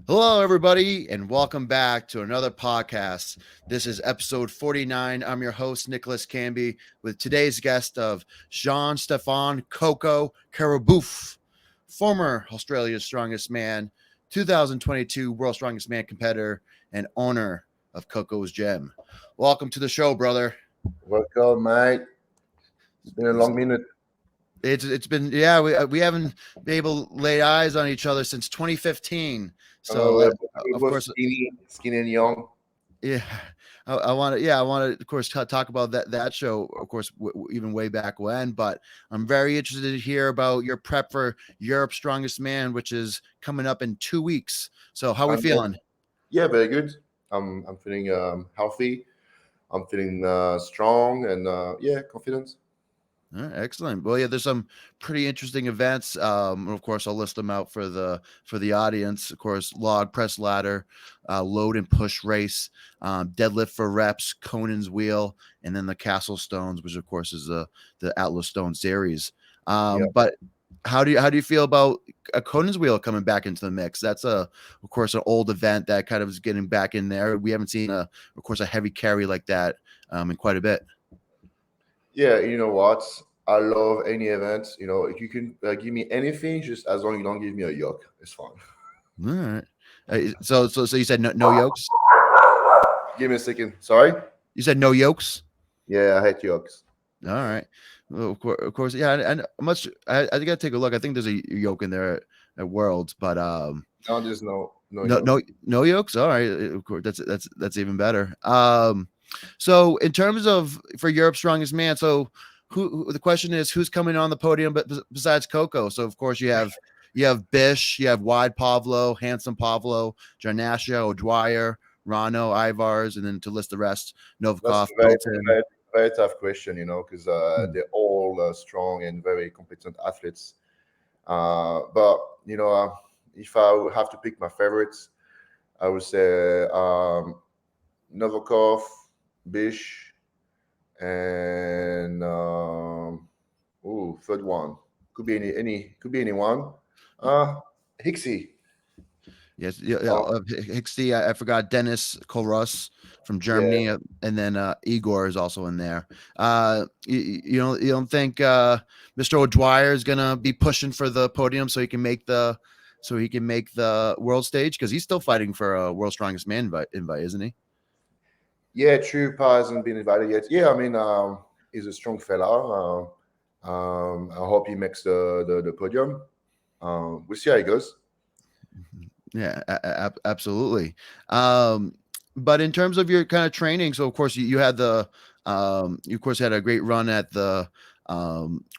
Hello, everybody, and welcome back to another podcast. This is episode 49. I'm your host, Nicholas Canby, with today's guest of Jean-Stéphane Coco Coraboeuf, former Australia's Strongest Man, 2022 World's Strongest Man competitor, and owner of Coco's Gym. Welcome to the show, brother. Welcome, mate. It's been a long minute. It's been we haven't been able to lay eyes on each other since 2015. I know So we're of both course, skinny and young. yeah, I want to. Yeah, I want to, of course, talk about that show, of course, even way back when. But I'm very interested to hear about your prep for Europe's Strongest Man, which is coming up in 2 weeks. So, how are we And feeling? yeah, very good. I'm feeling healthy. I'm feeling strong and confident. Excellent. Well, yeah, there's some pretty interesting events. Of course, I'll list them out for the audience. Of course, log press ladder, load and push race, deadlift for reps, Conan's wheel, and then the Castle Stones, which of course is the Atlas Stone series. Yeah, But how do you feel about a Conan's wheel coming back into the mix? That's of course an old event that kind of is getting back in there. We haven't seen of course a heavy carry like that in quite a bit. yeah. You know what? I love any event. If you can give me anything, just as long as you don't give me a yoke, it's fine. All right. So you said no yolks? Give me a second. Sorry. You said no yolks? Yeah, I hate yokes. All right. Well, of course, yeah. And much. I gotta take a look. I think there's a yolk in there at Worlds, but No, there's no no, yoke. no yolks. All right. Of course, that's even better. So in terms of for Europe's Strongest Man, so the question is who's coming on the podium, but besides Coco? So of course you have Bish, you have Wide Pavlo, Handsome Pavlo, Jarnasha, O'Dwyer, Rano, Ivars, and then to list the rest, That's Novikov, a Milton. very tough question, because Hmm. they're all strong and very competent athletes. But if I would have to pick my favorites, I would say Novikov, Bish, and third one could be anyone. Uh, Hixie. Yes, yeah, yeah, Oh, Hixie. I forgot Dennis Koros from yeah, Germany, and then Igor is also in there. You don't think Mr. O'Dwyer is gonna be pushing for the podium so he can make the world stage because he's still fighting for a world strongest man invite, isn't he? yeah. True, Pa hasn't been invited yet. Yeah, I mean, he's a strong fella. I hope he makes the podium. We'll see how it goes. Mhm. Yeah, absolutely. Um, but in terms of your kind of training, so of course you had you of course had a great run at of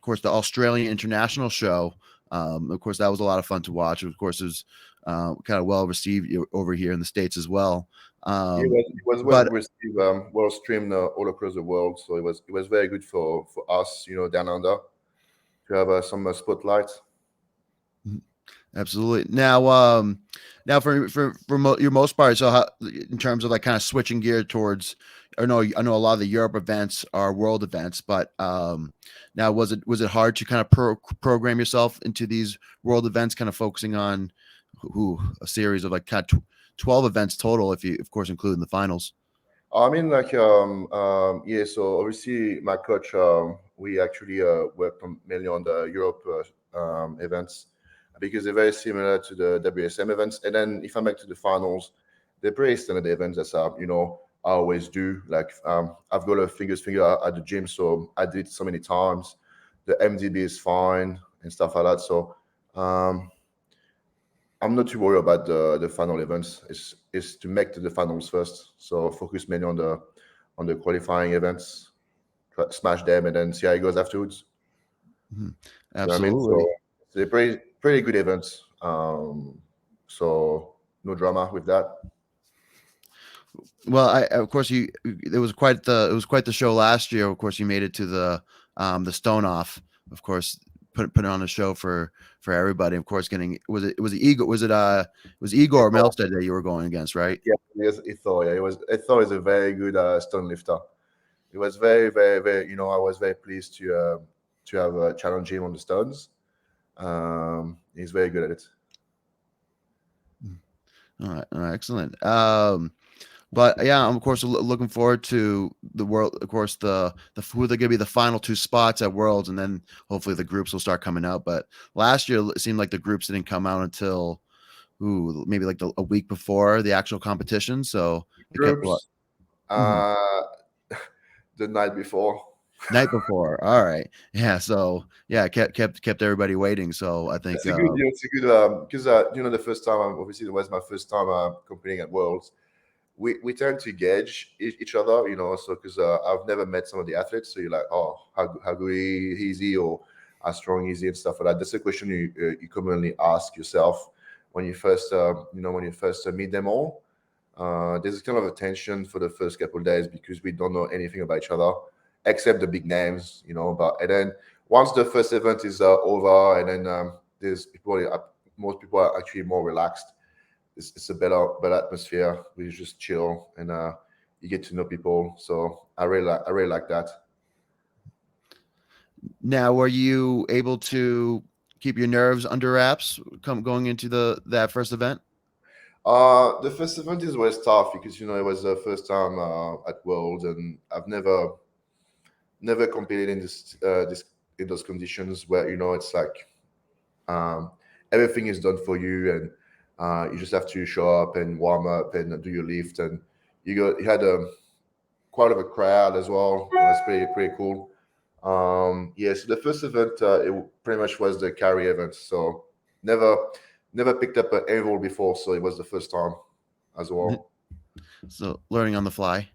course the Australian International Show. Of course that was a lot of fun to watch. Of course it was kind of well received over here in the States as well. Um, It was well but received, well streamed all across the world. So it was very good for us, down under, to have some spotlight. Absolutely. Now for your most part, so in terms of like kind of switching gear towards, I know a lot of the Europe events are world events, but now was it hard to kind of program yourself into these world events, kind of focusing on a series of like kind of 12 events total, if you of course including the finals. I mean, like, yeah. So obviously, my coach, we actually worked mainly on the Europe events because they're very similar to the WSM events. And then if I make to the finals, they're pretty standard events as I always do. Like, I've got a finger at the gym, so I did it so many times. The MDB is fine and stuff like that. So um, I'm not too worried about the final events. It's to make to the finals first. So focus mainly on the qualifying events, smash them, and then see how it goes afterwards. Mhm. You know what I mean? So Absolutely. they're pretty good events. So no drama with that. Well, I of course it was quite the show last year. Of course, you made it to the Stone Off. Of course, put on a show for everybody. Of course, getting was it Igor was Igor Ethel, Melstead that you were going against, right? yeah, yes, Ethel, yeah, Ethel is a very good stone lifter. It was very, very, very. I was very pleased to have challenged him on the stones. He's very good at it. All right, excellent. But yeah, I'm of course looking forward to the world. Of course, the who they're gonna be the final two spots at Worlds, and then hopefully the groups will start coming out. But last year it seemed like the groups didn't come out until maybe like a week before the actual competition. So it kept what Groups, uh, the night before. night before. All right, yeah. So yeah, kept everybody waiting. So I think It's a good, it's a good, because the first time, obviously, it was my first time competing at Worlds. We tend to gauge each other, so because I've never met some of the athletes, so you're like, oh, how good is he, or how strong is he, and stuff like that. That's a question you commonly ask yourself when you first, meet them all. There's kind of a tension for the first couple of days because we don't know anything about each other except the big names, But and then once the first event is over, and then there's people, most people are actually more relaxed. It's a better atmosphere. We just chill and you get to know people. So I really like that. now were you able to keep your nerves under wraps going into that first event? The first event is always tough because it was the first time at World, and I've never competed in in those conditions where it's like um, everything is done for you, and you just have to show up and warm up and do your lift, and you had quite of a crowd as well. That's pretty cool. Yeah, so the first event it pretty much was the carry event, so never never picked up an Anvil before, so it was the first time as well. So learning on the fly.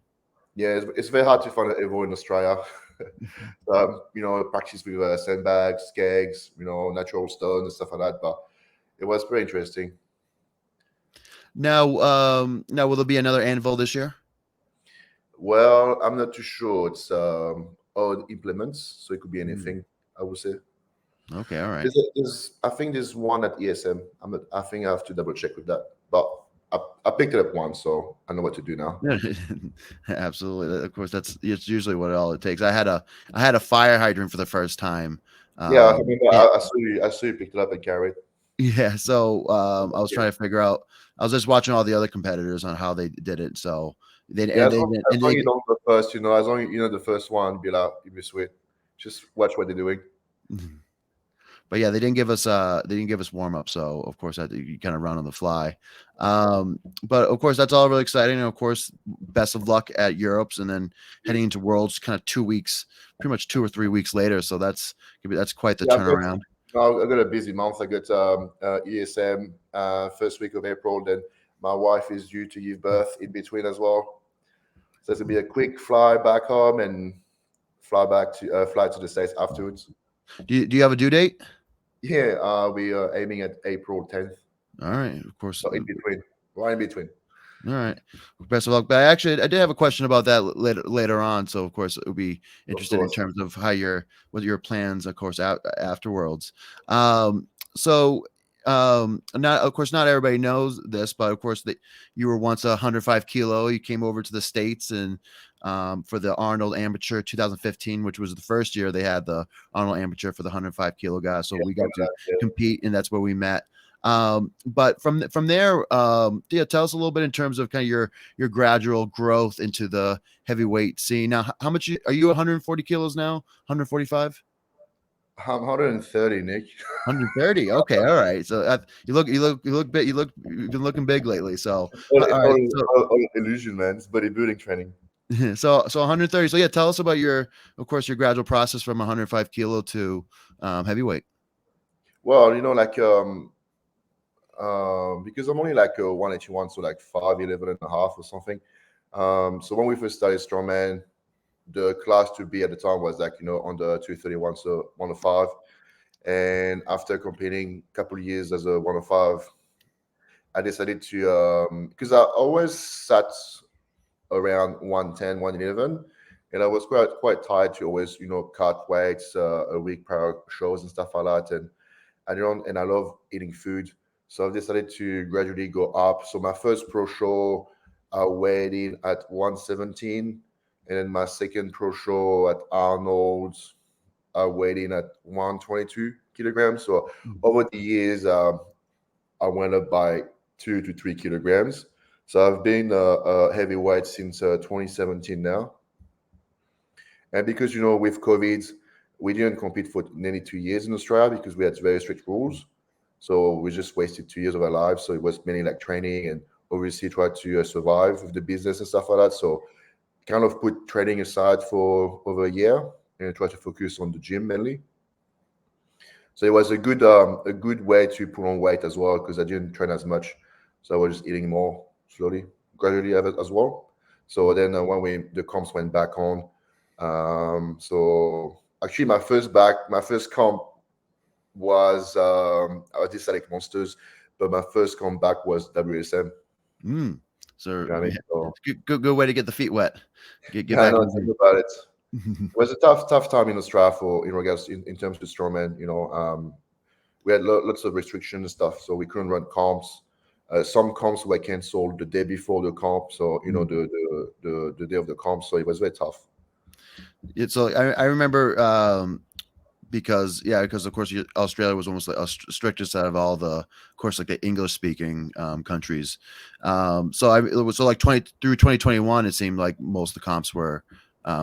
Yeah, it's very hard to find an Anvil in Australia. Practice with sandbags, kegs, natural stones and stuff like that. But it was pretty interesting. Now will there be another anvil this year? Well, I'm not too sure. It's odd implements, so it could be Mm, anything. I would say. okay, all right. I think there's one at ESM. I think I have to double check with that. But I picked it up once, so I know what to do now. Absolutely. Of course, it's usually what all it takes. I had a fire hydrant for the first time. Yeah, I mean, Yeah, I saw you picked it up and carried. yeah. So I was Yeah, trying to figure out. I was just watching all the other competitors on how they did it. So they yeah. and they As and long they. as you don't go first, as long as you know the first one, be like, you'll be sweet. Just watch what they're doing. But yeah, they didn't give us warm up, so of course you kind of run on the fly. But of course that's all really exciting, and of course best of luck at Europe's, and then heading into Worlds kind of 2 weeks, pretty much 2 or 3 weeks later. So that's quite the Yeah, I've got turnaround. I've got a busy month. I got ESM first week of April. Then my wife is due to give birth in between as well. So it's gonna be a quick fly back home and fly to the States afterwards. Do you have a due date? Yeah, we are aiming at April 10th. All right, of course. So in between, right in between. All right. Best of luck. But I did have a question about that later on. So of course it would be Of interested in course. terms of what your plans, of course, afterwards. So not of course not everybody knows this, but of course that you were once 105 kilo. You came over to the States and for the Arnold Amateur 2015, which was the first year they had the Arnold Amateur for the 105 kilo guys. So Yeah, we got remember to that, yeah. compete, and that's where we met. But from there, yeah, tell us a little bit in terms of kind of your gradual growth into the heavyweight scene. Now, how much are you? 140 kilos now? 145? I'm 130, Nick. 130. Okay, all right. So you look big. You've been looking big lately. So It's all right. all illusion, man. It's bodybuilding training. So 130. So yeah, tell us about of course, your gradual process from 105 kilo to heavyweight. Well, because I'm only like 181, so like 5'11 and a half or something. So when we first started Strongman, the class to be at the time was like under 231, so 105. And after competing a couple of years as a 105, I decided to because I always sat around 110, 111, and I was quite tired to always cut weights a week prior shows and stuff like that. And I love eating food. So I've decided to gradually go up. So my first pro show, I weighed in at 117. And then my second pro show at Arnold's, I weighed in at 122 kilograms. So over the years, I went up by 2 to 3 kilograms. So I've been heavyweight since 2017 now. And because, with COVID, we didn't compete for nearly 2 years in Australia because we had very strict rules. So we just wasted 2 years of our lives. So it was mainly like training and obviously try to survive with the business and stuff like that. So kind of put training aside for over a year and try to focus on the gym mainly. So it was a good way to put on weight as well because I didn't train as much. So I was just eating more slowly, gradually as well. So then when the comps went back on, so actually my first comp was I did Static Monsters, but my first comp back was WSM. So, You know what I mean? So good way to get the feet wet. Get yeah, I back know in think the about it. It was a tough time in Australia for in regards in terms of strongman. We had lots of restrictions and stuff, so we couldn't run comps. Some comps were cancelled the day before the comp, so the day of the comp. So it was very tough. So I remember because of course Australia was almost like strictest out of all the, of course, like the English speaking countries. So it was like 2021. It seemed like most of the comps were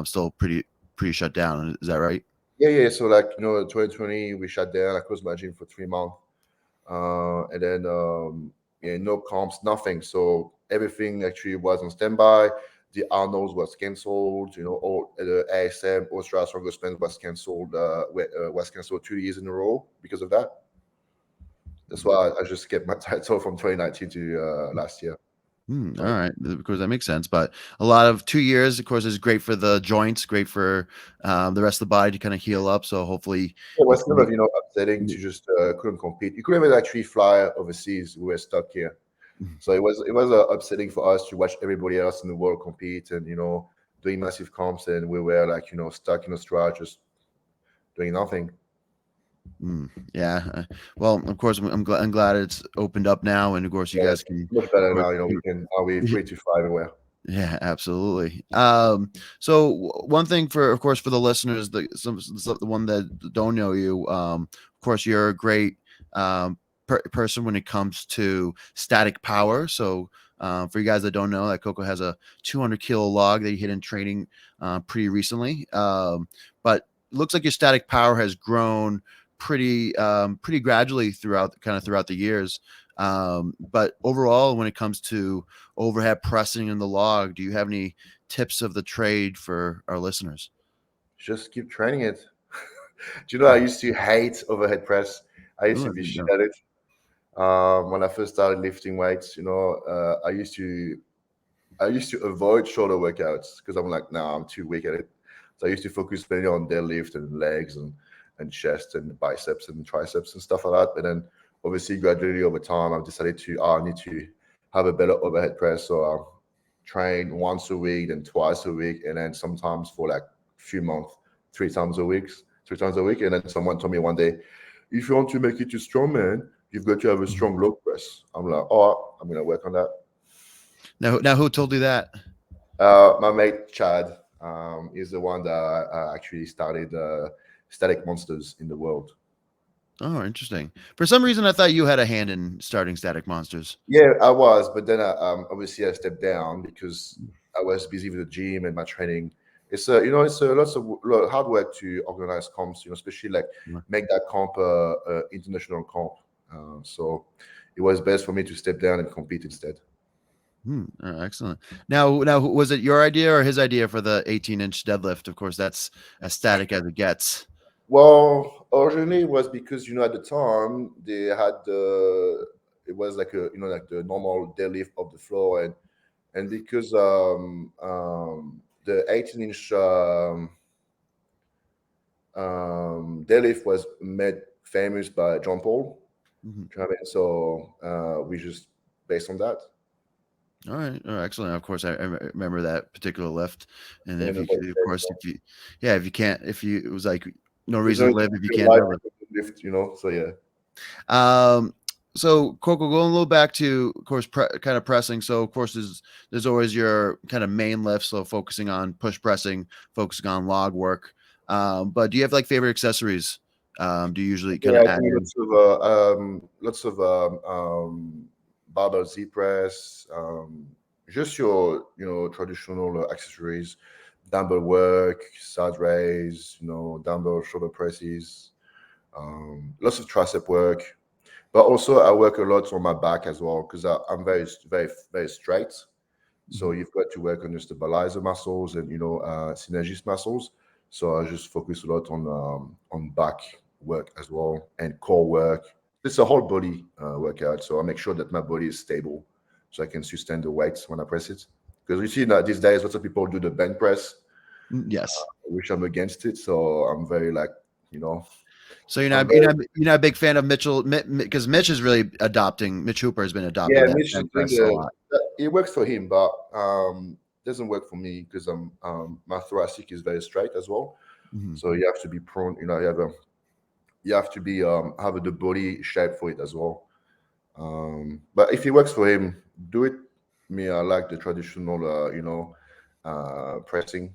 still pretty shut down. Is that right? Yeah. So like 2020 we shut down. I closed my gym for 3 months, and then no comps, nothing. So everything actually was on standby. The Arnold's was cancelled. All the ASM Australia Strongest Man was cancelled. Was cancelled 2 years in a row because of that. That's why I just kept my title from 2019 to last year. All right, of course that makes sense. But a lot of 2 years, of course, is great for the joints, great for the rest of the body to kind of heal up. So hopefully, It was kind of upsetting to just couldn't compete. You couldn't even actually fly overseas. We were stuck here. So it was upsetting for us to watch everybody else in the world compete and doing massive comps, and we were like stuck in Australia just doing nothing. Yeah. Well, of course, I'm glad it's opened up now, and of course, you Yeah, guys it's can. much better Of course, now. We can are we free to fly everywhere. yeah, absolutely. So one thing of course, for the listeners, the one that don't know you, of course, you're a great person when it comes to static power. So for you guys that don't know, that Coco has a 200 kilo log that he hit in training pretty recently. But it looks like your static power has grown pretty gradually throughout the years. But overall, when it comes to overhead pressing in the log, do you have any tips of the trade for our listeners? Just keep training it. Do you know I used to hate overhead press? I used to be shit No. at it. When I first started lifting weights, I used to avoid shoulder workouts because I'm like, nah, I'm too weak at it. So I used to focus mainly on deadlift and legs and chest and biceps and triceps and stuff like that. But then obviously gradually over time, I've decided I need to have a better overhead press. So I train once a week, then twice a week, and then sometimes for like a few months, 3 times a week. And then someone told me one day, if you want to make it to strongman, you've got to have a strong log press. I'm like, oh, I'm gonna work on that. Now, who told you that? My mate Chad is the one that actually started Static Monsters in the world. Oh, interesting. For some reason, I thought you had a hand in starting Static Monsters. Yeah, I was, but then obviously I stepped down because I was busy with the gym and my training. It's lots of hard work to organize comps, especially like make that comp international comp. So it was best for me to step down and compete instead. Excellent. Now, was it your idea or his idea for the 18-inch deadlift? Of course, that's as static as it gets. Well, originally it was because at the time they had it was like like the normal deadlift of the floor, and because the 18-inch deadlift was made famous by John Paul. Mm-hmm. So we just based on that. All right. Oh, excellent. Of course, I remember that particular lift. And And if then you, of course, it was like no there's reason only to live if you real can't life live. lift, So yeah. So Coco, going a little back to, of course, kind of pressing. So of course, there's always your kind of main lift. So focusing on push pressing, focusing on log work. But do you have like favorite accessories? Do you usually kind Yeah, of I add do in? lots of barbell Z press, just your traditional accessories, dumbbell work, side raise, dumbbell shoulder presses, lots of tricep work. But also I work a lot on my back as well because I'm very very very straight. So you've got to work on your stabilizer muscles and synergist muscles. So I just focus a lot on back work as well and core work. It's a whole body workout. So I make sure that my body is stable, so I can sustain the weights when I press it. Because we see that these days, lots of people do the bench press, Yes. which I'm against it. So I'm very like, you know, So you're I'm not you're very not you're not a big fan of Mitchell because Mitch is really adopting. Mitch Hooper has been adopting yeah. that Mitch is bench doing press a lot. it works for him, but doesn't work for me because my thoracic is very straight as well. Mhm. So you have to be prone. You have to be have the body shape for it as well. But if it works for him, do it. Me, I like the traditional, pressing.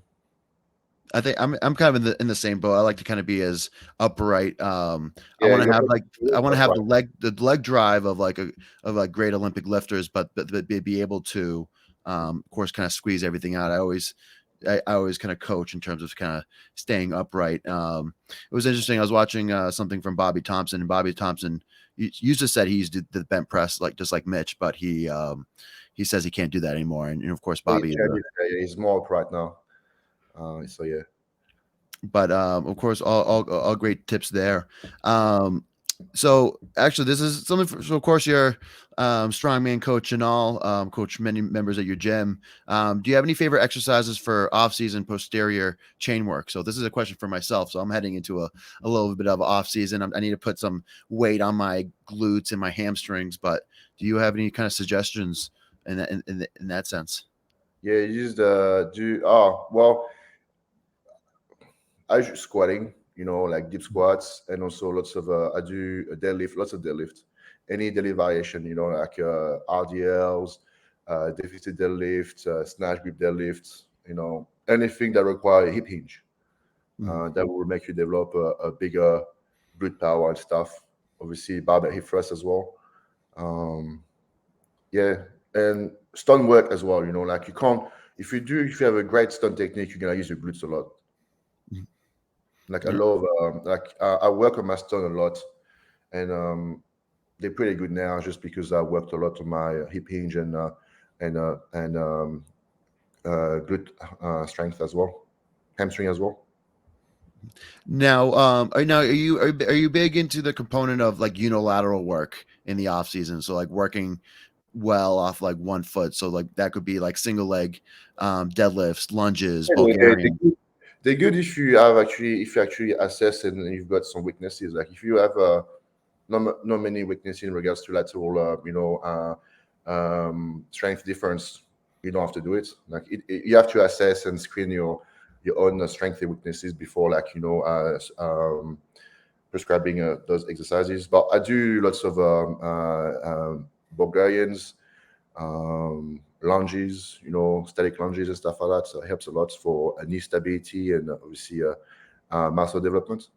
I think I'm kind of in the same boat. I like to kind of be as upright. I Yeah, want to you're have like I want to that's have right. the leg drive of like great Olympic lifters, but be able to of course kind of squeeze everything out. I always kind of coach in terms of kind of staying upright. It was interesting. I was watching something from Bobby Thompson, and Bobby Thompson used to said he used to do the bent press like just like Mitch, but he says he can't do that anymore. And of course, Yeah, he's Bobby is a changed. Yeah, he's more upright now. So yeah. but of course all great tips there. So actually this is something so of course you're strongman coach and all coach many members at your gym. Do you have any favorite exercises for off-season posterior chain work? So this is a question for myself, so I'm heading into a little bit of off-season. I need to put some weight on my glutes and my hamstrings, but do you have any kind of suggestions in that sense? Yeah, you just do. Oh well, I do squatting. Like deep squats, and also lots of I do a deadlift, lots of deadlift, any deadlift variation. Like RDLs, deficit deadlift, snatch grip deadlift. Anything that require a hip hinge. Mhm. That will make you develop a bigger glute power and stuff. Obviously, barbell hip thrust as well. Um, yeah, and stun work as well. Like you can't if you have a great stun technique, you're gonna use your glutes a lot. Mhm. Like I Yeah. love I work on my stun a lot, and they're pretty good now just because I worked a lot on my hip hinge and glute strength as well, hamstring as well. Now, are you big into the component of like unilateral work in the off season? So like working well off like one foot. So like that could be like single leg deadlifts, lunges, Yeah, Bulgarian. they're good if you actually assess and you've got some weaknesses. Like if you have not many weaknesses in regards to lateral, strength difference, you don't have to do it. Like you have to assess and screen your own strength and weaknesses before, like prescribing those exercises. But I do lots of Bulgarians, lunges, static lunges and stuff like that. So it helps a lot for knee stability and obviously muscle development.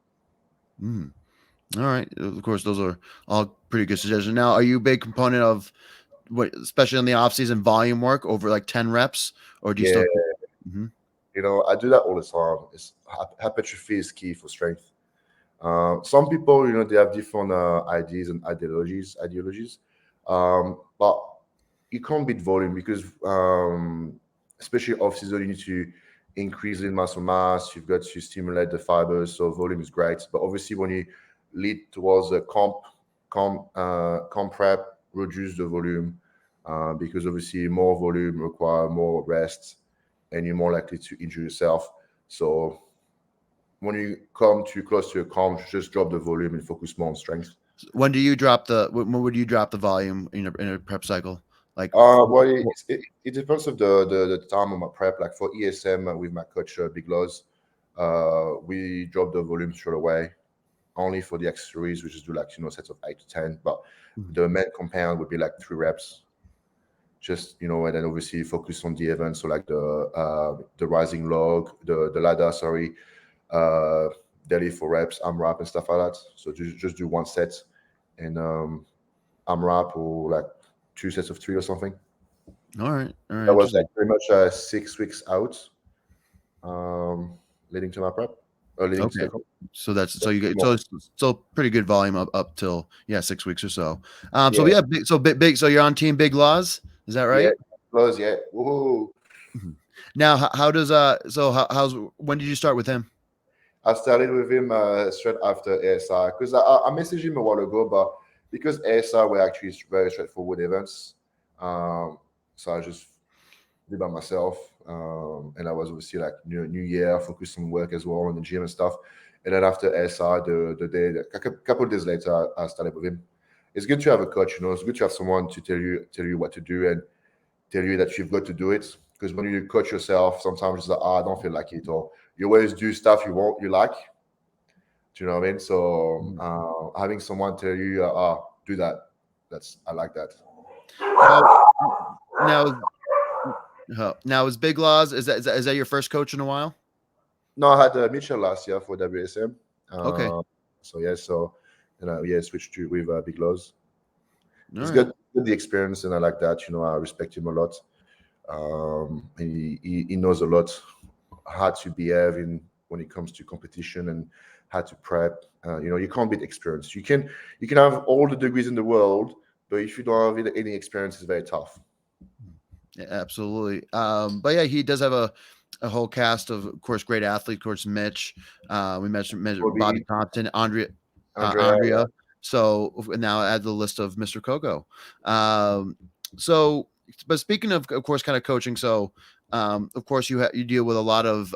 Mm. All right. Of course, those are all pretty good suggestions. Now, are you a big component of what, especially in the off season, volume work over like 10 reps, or do you Yeah, still? Mhm. I do that all the time. It's hypertrophy is key for strength. Some people, they have different ideas and ideologies, but you can't beat volume because, especially off season, you need to increase in muscle mass. You've got to stimulate the fibers, so volume is great. But obviously, when you lead towards a comp prep, reduce the volume because obviously more volume require more rest, and you're more likely to injure yourself. So when you come too close to your comp, just drop the volume and focus more on strength. When do you drop when would you drop the volume in a prep cycle? Like, Well, it depends of the time of my prep. Like for ESM with my coach Big Laws, we drop the volume straight away. Only for the accessories, we just do like sets of 8 to 10. But Mhm. the main compound would be like 3 reps. Just and then obviously focus on the event. So like the rising log, the ladder, sorry, uh, daily 4 reps, AMRAP and stuff like that. So just do one set and AMRAP or like 2 sets of 3 or something. All right. That was like Interesting. pretty much 6 weeks out, leading to my prep, or leading to Okay. the comp. So that's so That's you pretty get much. so it's still pretty good volume up till 6 weeks or so. So Yeah, yeah, big. So you're on Team Big Laws, is that yeah, right? close, yeah. Woohoo. Mhm. Now, how does how's when did you start with him? I started with him straight after ASI because I messaged him a while ago, but because ASI were actually very straightforward events, so I just did by myself, and I was obviously like new year, focused on work as well in the gym and stuff. And then after ASI, a couple of days later, I started with him. It's good to have a coach, It's good to have someone to tell you what to do and tell you that you've got to do it. Because when you coach yourself, sometimes it's like, I don't feel like it, or you always do stuff you like. Do you know what I mean? So having someone tell you, do that. I like that. Now, now, now is Big Laws is that your first coach in a while? No, I had Mitchell last year for WSM. Okay. So yeah, switched to with Big Laws. All He's right. got the experience, and I like that. I respect him a lot. He knows a lot how to behave when it comes to competition and how to prep. You can't beat experience. You can have all the degrees in the world, but if you don't have any experience, it's very tough. Yeah, absolutely. But yeah, he does have a whole cast of course, great athletes. Of course, Mitch. We mentioned Bobby Bobby, Thompson, Andrea, Andrea. So now add the list of Mr. Coco. Um, so, but speaking of course, kind of coaching. So, of course, you deal with a lot of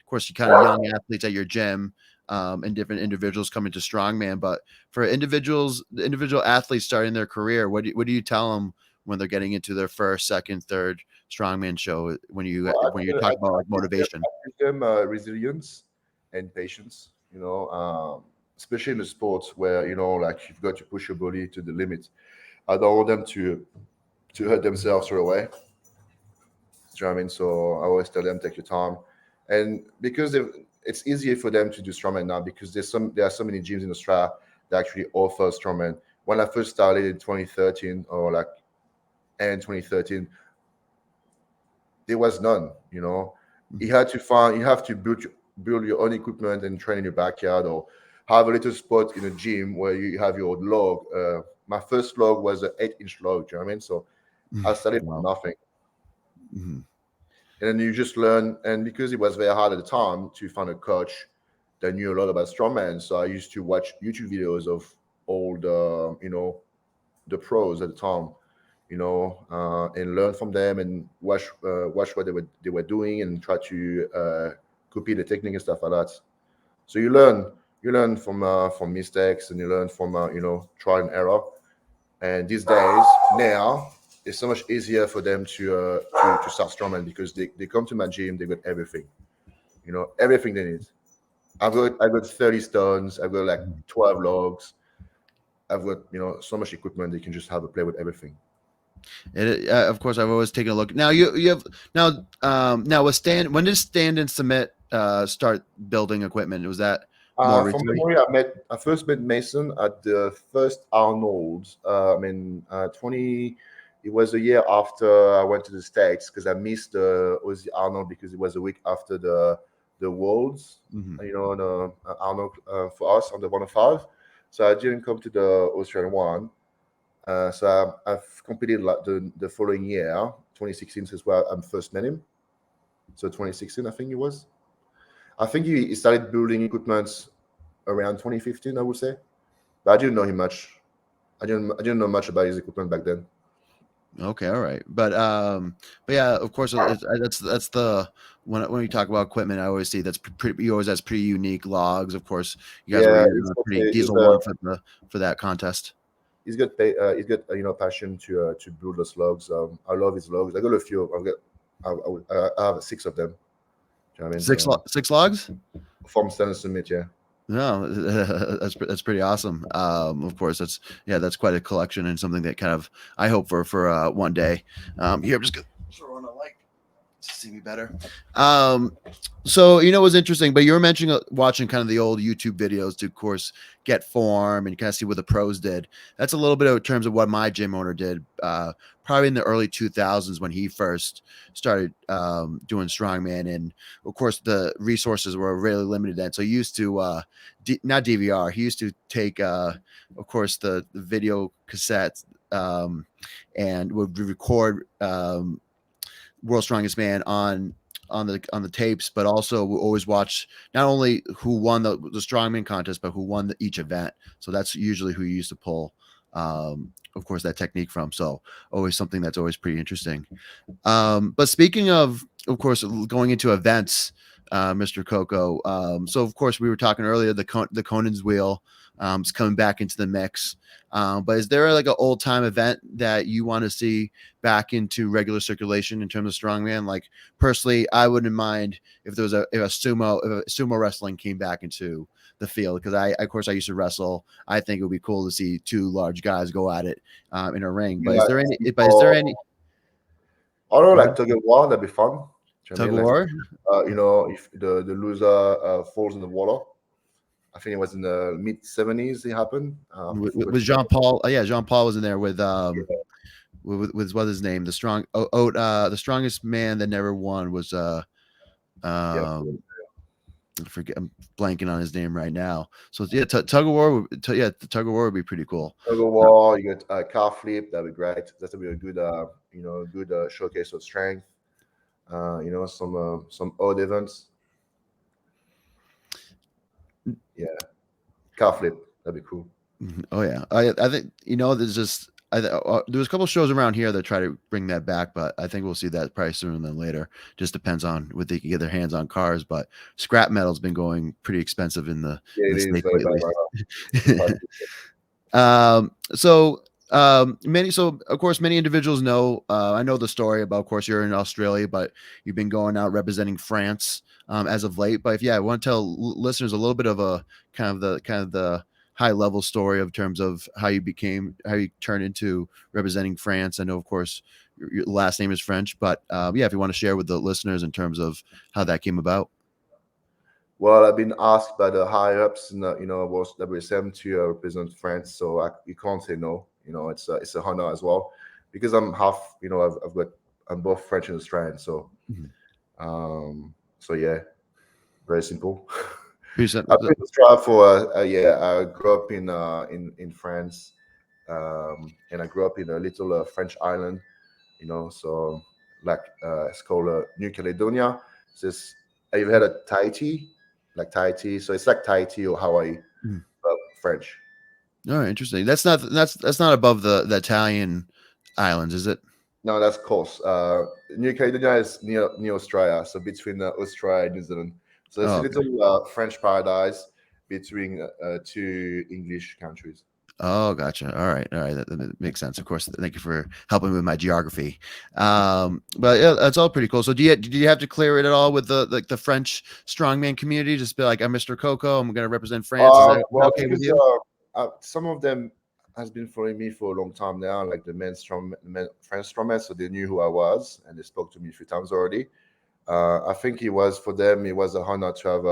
course, you kind of young athletes at your gym. And different individuals coming to Strongman, but for the individual athletes starting their career, what do you tell them when they're getting into their first, second, third strongman show when you talk about like motivation? I teach them resilience and patience. Especially in the sports where like you've got to push your body to the limit. I don't want them to hurt themselves right away. Do you know what I mean? So I always tell them take your time, and because it's easier for them to do strongman now because there are so many gyms in Australia that actually offer strongman. When I first started in 2013 or like and 2013, there was none. You have to build your own equipment and train in your backyard or have a little spot in a gym where you have your log. My first log was an 8-inch log. Do you know what I mean? So I started from Wow. nothing. Mhm. And then you just learn. And because it was very hard at the time to find a coach that knew a lot about strongman, so I used to watch YouTube videos of all the pros at the time, and learn from them and watch what they were doing and try to copy the technique and stuff like that. So you learn from mistakes and you learn from trial and error. And these days now it's so much easier for them to start strongman because they come to my gym, they got everything, everything they need. I got 30 stones, I've got like 12 logs, I've got so much equipment, they can just have a play with everything. Of course, I've always taken a look. Now you have now with stand. When did Stand and Submit start building equipment? Was that more From recently? memory, I first met Mason at the first Arnold. I mean, 20. It was a year after I went to the States because I missed the Aussie Arnold because it was a week after the Worlds. Mhm. The Arnold for us on the 105. So I didn't come to the Australian one. So I've competed like the following year, 2016 as well. I first met him. So 2016, I think it was. I think he started building equipment around 2015, I would say. But I didn't know him much. I didn't know much about his equipment back then. Okay, all right, but yeah, of course, that's the when you talk about equipment, I always see that's pretty. You always has pretty unique logs. Of course, you guys were Yeah, using a pretty diesel one for that contest. he's got passion to build those logs. I love his logs. I got a few. I have 6 of them. Do you know what I mean? So Six logs. from Stainless Summit, yeah. No, that's pretty awesome. Of course, that's quite a collection and something that kind of I hope for one day. Here, I'm just gonna throw on a light. see me better. Um, so it was interesting, but you were mentioning watching kind of the old YouTube videos to, of course, get form and kind of see what the pros did. That's a little bit of in terms of what my gym owner did. Probably in the early 2000s when he first started doing strongman, and of course the resources were really limited then. So he used to not DVR. He used to take, of course, the video cassettes and would record. World's Strongest Man on the tapes, but also we always watch not only who won the strongman contest, but who won each event. So that's usually who you used to pull, of course, that technique from. So always something that's always pretty interesting. But speaking of course, going into events, Mr. Coco. So of course, we were talking earlier. The Conan's wheel is coming back into the mix. But is there like an old time event that you want to see back into regular circulation in terms of strongman? Like personally, I wouldn't mind if there was if sumo wrestling came back into the field, because of course I used to wrestle. I think it would be cool to see two large guys go at it in a ring. But Yeah, is there any? But is there any? I don't know, Go like ahead. tug of war, that'd be fun. Do you know what I Tug mean? of Like, war if the loser falls in the water. I think it was in the mid 70s. It happened. I forgot with the name. Jean Paul. Yeah, Jean Paul was in there with what's his name? The strongest man that never won was Yeah, um I forget, I'm blanking on his name right now. So yeah, tug of war. The tug of war would be pretty cool. tug of war. You got car flip. That'd be great. That'd be a good, good showcase of strength. Some odd events. Yeah, car flip. That'd be cool. Oh yeah, I think there's just there was a couple shows around here that try to bring that back, but I think we'll see that probably sooner than later. Just depends on what they can get their hands on cars. But scrap metal's been going pretty expensive in the Yeah, in it the is states very bad lately. right now. The price. So of course many individuals know. I know the story about, of course, you're in Australia, but you've been going out representing France as of late. But if I want to tell listeners a little bit of a kind of the high level story of terms of how you turned into representing France. I know, of course, your last name is French, but if you want to share with the listeners in terms of how that came about. Well, I've been asked by the higher ups in was WSM to represent France, so you can't say no. It's a honor as well, because I'm half. I'm both French and Australian, so Mhm. yeah, very simple. You said- I've been to Australia for yeah. I grew up in France, and I grew up in a little French island. So like it's called New Caledonia. Have you heard of Tahiti? Like Tahiti, so it's like Tahiti or Hawaii, Mhm. but French. Oh, interesting. That's not above the Italian islands, is it? No, that's coast. New Caledonia is near Australia, so between Australia and New Zealand. So it's a Oh, okay. little French paradise between two English countries. Oh, gotcha. All right. That makes sense. Of course. Thank you for helping with my geography. But yeah, that's all pretty cool. So do you have to clear it at all with the French strongman community? Just be like, I'm Mr. Coco. I'm going to represent France. Is that Well, okay with because you? some of them has been following me for a long time now, like French strongman, so they knew who I was and they spoke to me a few times already. I think it was for them, it was a honor to have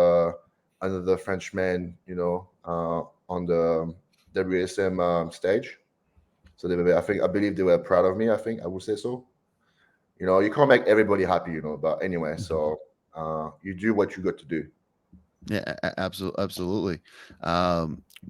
another Frenchman, on the WSM stage. So I believe they were proud of me. I think I would say so. You can't make everybody happy, but anyway, Mhm. so you do what you got to do. Yeah, absolutely.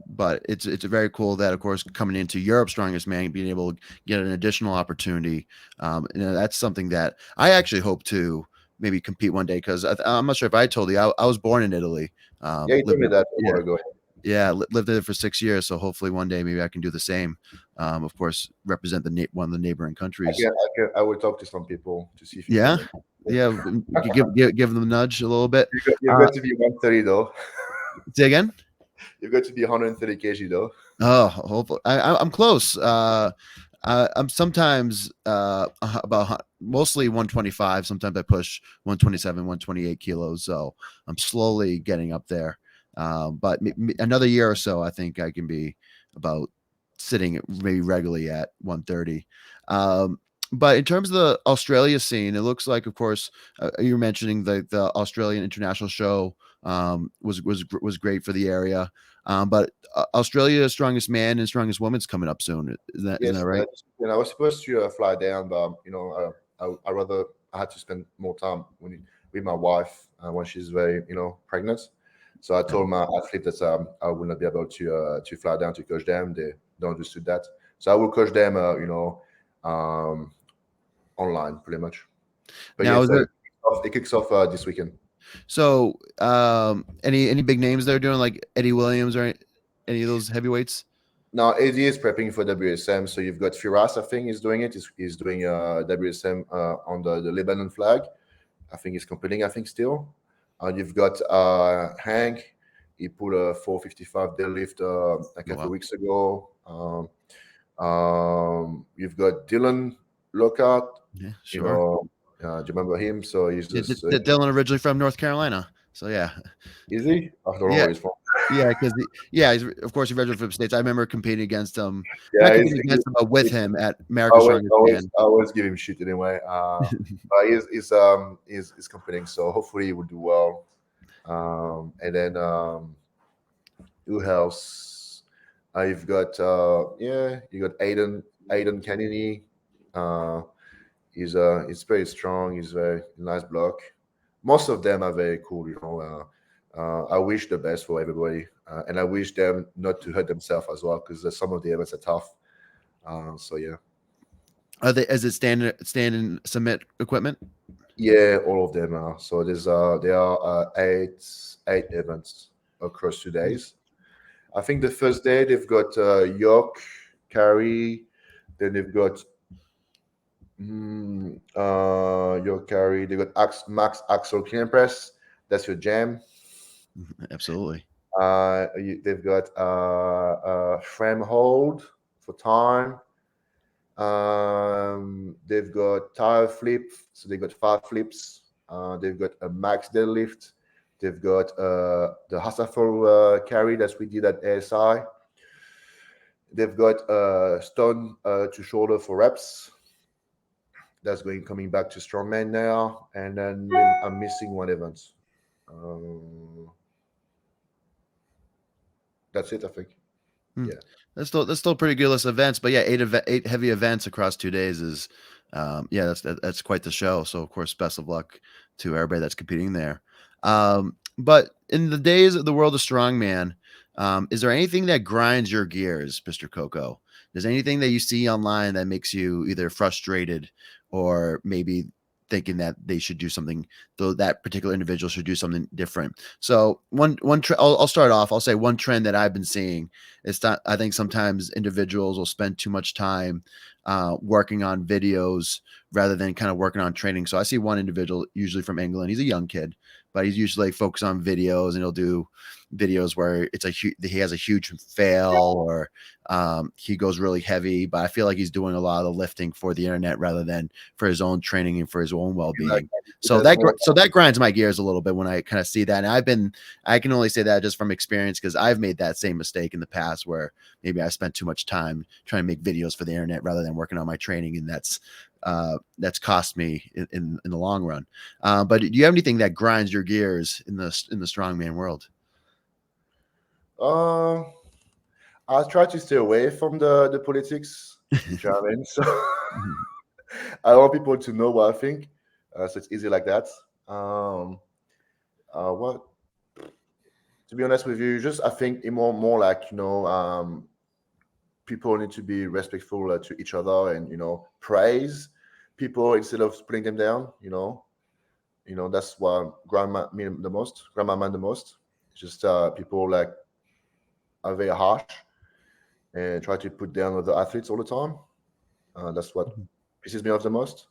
But it's very cool that, of course, coming into Europe's Strongest Man, being able to get an additional opportunity. That's something that I actually hope to maybe compete one day, because I'm not sure if I told you I was born in Italy. Yeah, you told Lived me in, that a yeah, while ago. lived there for 6 years. So hopefully one day maybe I can do the same. Of course, represent one of the neighboring countries. I will talk to some people to see if you can Yeah, make it. yeah. Give them a nudge a little bit. You've Uh, got to be 130 though. Say again. You've got to be 130 kg though. Oh, hopefully I'm close. I'm sometimes mostly 125. Sometimes I push 127, 128 kilos. So I'm slowly getting up there. But another year or so, I think I can be about sitting maybe regularly at 130. Um, But in terms of the Australia scene, it looks like, of course, you were mentioning the Australian International Show was great for the area. But Australia's Strongest Man and Strongest Woman's coming up soon. Isn't that Yes, right? I was supposed to fly down, but I rather I had to spend more time with my wife when she's very pregnant. So I Yeah. told my athlete that I will not be able to fly down to coach them. They don't understood that. So I will coach them, um, online pretty much. But Now, yes, is there it kicks off this weekend. so any big names they're doing like Eddie Williams or any of those heavyweights? Now AD is prepping for WSM, so you've got Firas. I think is doing it. He's doing WSM on the Lebanon flag. I think he's competing. I think still. You've got Hank. He put a 455 deadlift a Oh, couple of wow. weeks ago. You've got Dylan Lockhart. Yeah, You sure. know, do you remember him? So he's Yeah, just Dylan originally from North Carolina, so yeah, is he? I don't know yeah, where he's from. yeah. Because he's of course he's originally from States. I remember competing against him, not Yeah, competing against him, but with he's him at America's Strongest Man. I always give him shit anyway. But he's competing, so hopefully he will do well. And then who else? You've got you got Aiden Kennedy. Uh, he's very strong. He's very nice block. Most of them are very cool. I wish the best for everybody, and I wish them not to hurt themselves as well because some of the events are tough. So yeah. Are they? Is it stand and submit equipment? Yeah, all of them are. So there are eight events across 2 days. I think the first day they've got York, Carry, then they've got York Carry. They got Max Axel Clean Press. That's your jam. Absolutely. They've got frame hold for time. They've got tire flip, so they've got 5 flips. They've got a max deadlift. They've got the Hasafel carry that we did at ASI. They've got stone to shoulder for reps. That's going coming back to Strongman now, and then I'm missing one event. Um, that's it, I think. Hmm. Yeah. That's still a pretty good list of events, but yeah, eight heavy events across 2 days is, yeah, that's quite the show. So of course, best of luck to everybody that's competing there. But in the days of the world of strongman, is there anything that grinds your gears, Mr. Coco? Is anything that you see online that makes you either frustrated or maybe thinking that they should do something, though that particular individual should do something different? So I'll start off. I'll say one trend that I've been seeing it's not, I think sometimes individuals will spend too much time working on videos rather than kind of working on training. So I see one individual, usually from England. He's a young kid, but he's usually like focused on videos, and he'll do videos where he has a huge fail or he goes really heavy. But I feel like he's doing a lot of the lifting for the internet rather than for his own training and for his own well being. So That's more. that grinds my gears a little bit when I kind of see that. And I can only say that just from experience because I've made that same mistake in the past where maybe I spent too much time trying to make videos for the internet rather than working on my training, and that's cost me in the long run. But do you have anything that grinds your gears in the strongman world? Um, I try to stay away from the politics. You know what I mean? So I want people to know what I think. So it's easy like that. Um, what to be honest with you, just I think it more like people need to be respectful to each other and praise people instead of putting them down. That's what grandma mean the most. Grandma meant the most. It's just people like are very harsh and try to put down other athletes all the time. That's what pisses me off the most.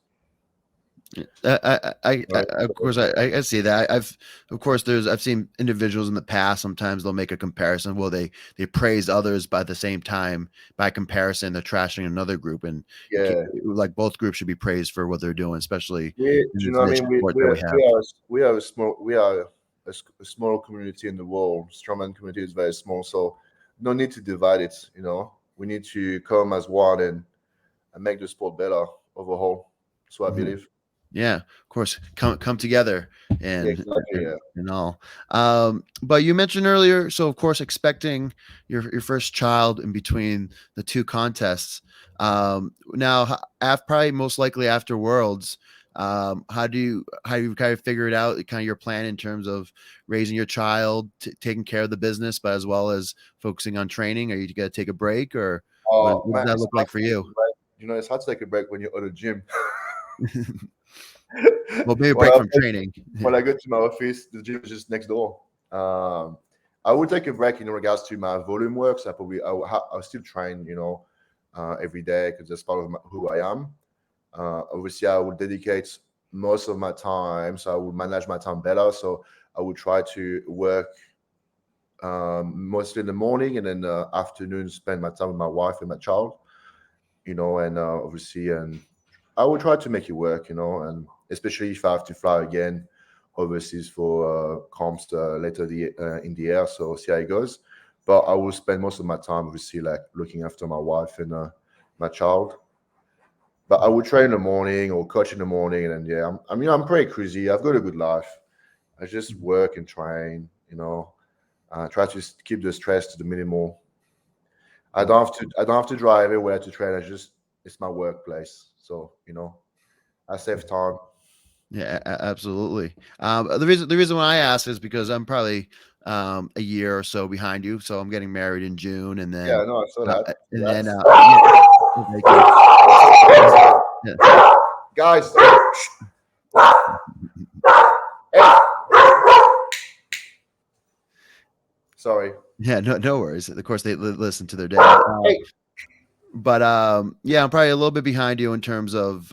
Right. Of course, I see that. Of course, I've seen individuals in the past. Sometimes they'll make a comparison. Well, they praise others by the same time. By comparison, they're trashing another group, and Yeah. like both groups should be praised for what they're doing, especially in Do you this know what I niche mean? sport that we have. We are a small we are a small community in the world. Strongman community is very small, so no need to divide it. We need to come as one and make the sport better. overall. So I Mhm. believe. Yeah, of course, come together Yeah, and exactly. Yeah. and all. But you mentioned earlier, so of course, expecting your first child in between the two contests. Now, probably most likely after Worlds, how do you kind of figure it out? Kind of your plan in terms of raising your child, taking care of the business, but as well as focusing on training. Are you going to take a break, or what does Man, that it's look hard like for to take you? a break. It's hard to take a break when you're at the gym. Well, maybe a when break I from training. when I go to my office, the gym is just next door. Um, I would take a break in regards to my volume work. So I'll still train, every day because that's part of who I am. Obviously, I would dedicate most of my time, so I would manage my time better. So I would try to work mostly in the morning, and then afternoon spend my time with my wife and my child. And obviously, and I will try to make it work. And especially if I have to fly again overseas for comps later in the year. So see how it goes. But I will spend most of my time, obviously, like looking after my wife and my child. But I would train in the morning or coach in the morning, and then yeah, I'm pretty crazy. I've got a good life. I just work and train. Try to keep the stress to the minimal. I don't have to drive everywhere to train. It's my workplace, so I save time. Yeah, absolutely. The reason why I asked is because I'm probably a year or so behind you. So I'm getting married in June, and Yeah, then no, I saw that. yeah, thank you. Yeah, Guys, hey, sorry. yeah, no worries. Of course, they listen to their dad. Hey, But yeah, I'm probably a little bit behind you in terms of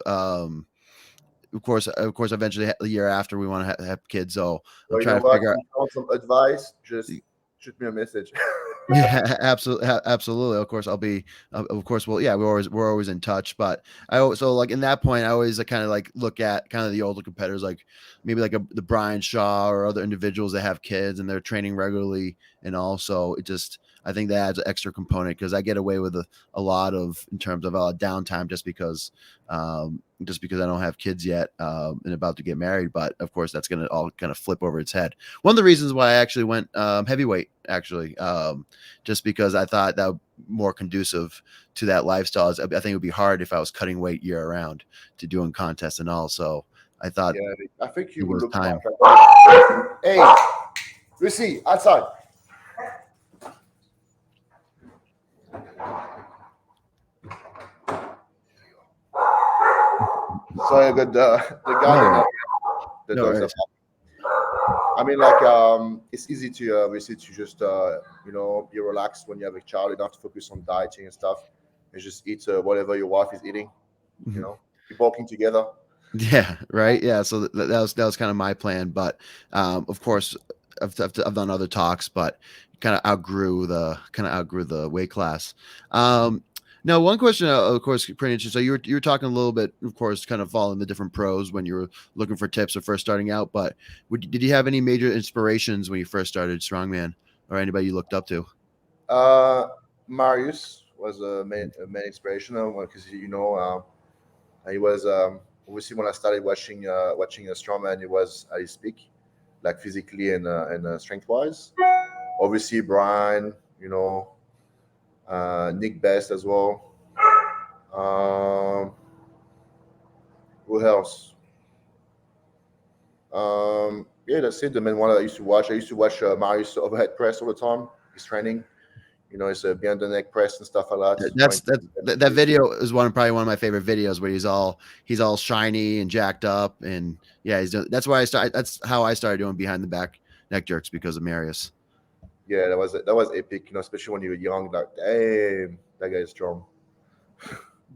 course, eventually the year after we want to have kids. So I'm well, you know trying to what? figure out. If you want some advice, just shoot me a message. Yeah, absolutely, absolutely. Of course, I'll be. Of course, well, yeah, we're always in touch. But so like in that point, I always kind of like look at kind of the older competitors, like maybe like the Brian Shaw or other individuals that have kids and they're training regularly, and also it just I think that adds an extra component because I get away with a lot of in terms of downtime just because I don't have kids yet and about to get married. But of course, that's going to all kind of flip over its head. One of the reasons why I actually went heavyweight, actually, just because I thought that would more conducive to that lifestyle. I think it would be hard if I was cutting weight year round to doing contests and all. So I thought Yeah, I think it you would was look time. fine. Hey, Lucy, outside. Sorry, I got the No garden. worries. The No dogs are. worries. I mean, like, it's easy to obviously to just be relaxed when you have a child. You don't have to focus on dieting and stuff. You just eat whatever your wife is eating. You Mhm. know, keep walking together. Yeah, right. Yeah, so that was kind of my plan, but of course, I've done other talks, but kind of outgrew the weight class. Um, Now, one question, of course, pretty interesting. So you were talking a little bit, of course, kind of following the different pros when you were looking for tips or first starting out. But did you have any major inspirations when you first started strongman, or anybody you looked up to? Uh, Marius was a main inspiration because he was obviously when I started watching a strongman, he was at his peak, like physically and strength wise. Obviously, Brian, Nick Best as well. Um, who else? Yeah, that's it. The main one I used to watch. I used to watch Marius overhead press all the time. His training, it's a behind the neck press and stuff like that. Trying That's to that video is probably one of my favorite videos where he's all shiny and jacked up, and yeah, that's why that's how I started doing behind the back neck jerks because of Marius. yeah, that was epic. Especially when you were young. Like, damn, that guy is strong.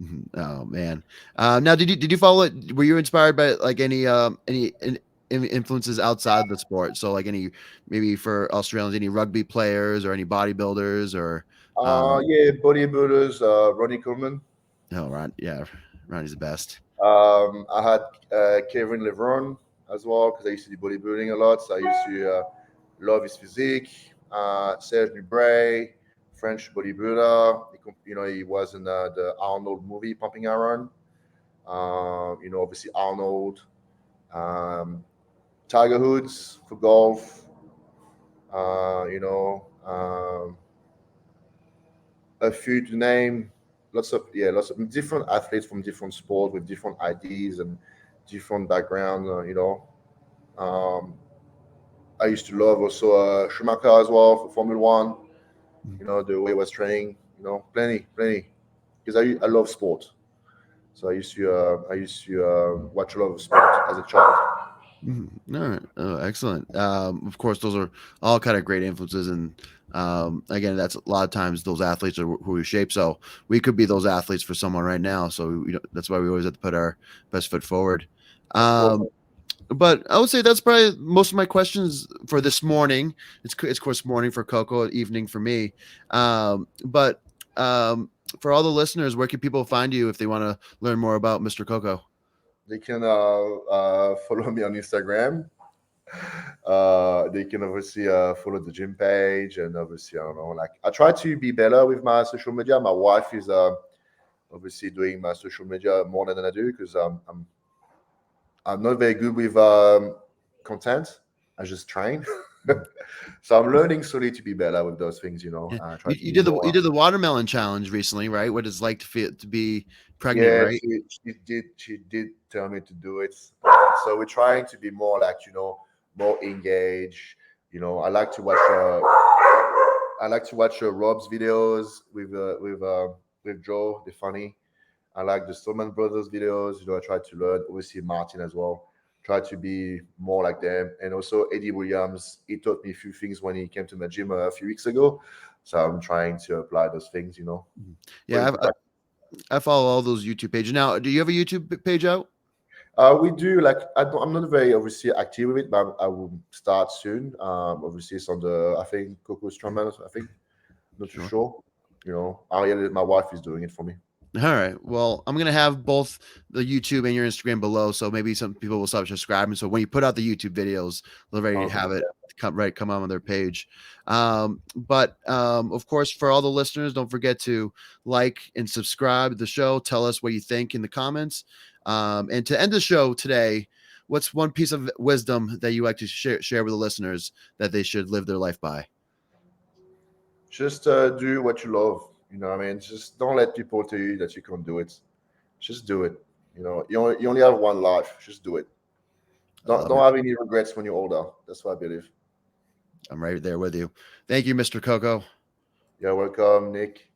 Mhm. Oh man. Now, did you follow it? Were you inspired by like any influences outside the sport? So like any maybe for Australians, any rugby players or any bodybuilders or Yeah, bodybuilders, Ronnie Coleman. no, Ron, yeah, Ronnie's the best. I had Kevin Levron as well because I used to do bodybuilding a lot. So I used to love his physique. Serge Nubray, French bodybuilder. He was in the Arnold movie, Pumping Iron. Obviously Arnold, um, Tiger Woods for golf. Uh, you know, um, a few to name. Lots of different athletes from different sports with different ideas and different background. Um, I used to love also Schumacher as well for Formula One. The way he was training. Plenty. Because I love sport. So I used to watch a lot of sport as a child. All right. Oh, excellent. Of course, those are all kind of great influences, and again, that's a lot of times those athletes are who we shape. So we could be those athletes for someone right now. So that's why we always have to put our best foot forward. Of course, But I would say that's probably most of my questions for this morning. It's of course morning for Coco, evening for me. But for all the listeners, where can people find you if they want to learn more about Mr. Coco? they can follow me on Instagram. They can obviously follow the gym page, and obviously I don't know. Like I try to be better with my social media. My wife is obviously doing my social media more than I do because I'm not very good with content. I just train. So I'm learning slowly to be better with those things. Yeah. I try You, to you be did the you more. did the watermelon challenge recently, right? What it's like to feel to be pregnant, Yeah, right? she did tell me to do it. So we're trying to be more like more engaged. I like to watch. Rob's videos with Joe. They're funny. I like the Stillman brothers videos. I try to learn. Obviously Martin as well. Try to be more like them. And also Eddie Williams. He taught me a few things when he came to my gym a few weeks ago. So I'm trying to apply those things. Mhm. Put Yeah, into practice. I follow all those YouTube pages. Now, do you have a YouTube page out? We do like I'm not very obviously active with it, but I will start soon. Obviously it's on the I think Coco Strongman. I think not too Sure. sure. Ariel, my wife is doing it for me. All right. Well, I'm gonna have both the YouTube and your Instagram below, so maybe some people will start subscribing. So when you put out the YouTube videos, they'll already have it 100%. come on their page. But of course, for all the listeners, don't forget to like and subscribe to the show. Tell us what you think in the comments. And to end the show today, what's one piece of wisdom that you like to share with the listeners that they should live their life by? Just do what you love. What I mean, just don't let people tell you that you can't do it. Just do it. You only have one life. Just do it. I Don't love don't it. have any regrets when you're older. That's what I believe. I'm right there with you. Thank you, Mr. Coco. You're welcome, Nick.